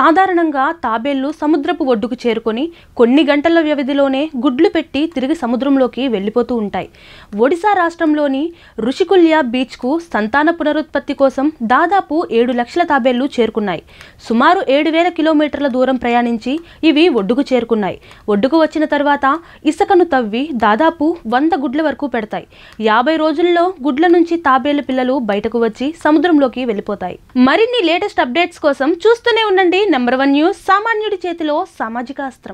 సాధారణంగా తాబేళ్లు సముద్రపు ఒడ్డుకు చేరుకొని కొన్ని గంటల వ్యవధిలోనే గుడ్లు పెట్టి తిరిగి సముద్రంలోకి వెళ్ళిపోతూ ఉంటాయి. ఒడిశా రాష్ట్రంలోని రుషికుల్య బీచ్కు సంతాన పునరుత్పత్తి కోసం దాదాపు 7 లక్షల తాబేళ్లు చేరుకున్నాయి. సుమారు 7,000 కిలోమీటర్ల దూరం ప్రయాణించి ఇవి ఒడ్డుకు చేరుకున్నాయి. ఒడ్డుకు వచ్చిన తర్వాత ఇసుకను తవ్వి దాదాపు 100 గుడ్ల వరకు పెడతాయి. 50 రోజుల్లో గుడ్ల నుంచి తాబేళ్ల పిల్లలు బయటకు వచ్చి సముద్రంలోకి వెళ్ళిపోతాయి. మరిన్ని లేటెస్ట్ అప్డేట్స్ కోసం చూస్తూనే ఉండండి నెంబర్ 1 న్యూస్. సామాన్యుడి చేతిలో సామాజిక అస్త్రం.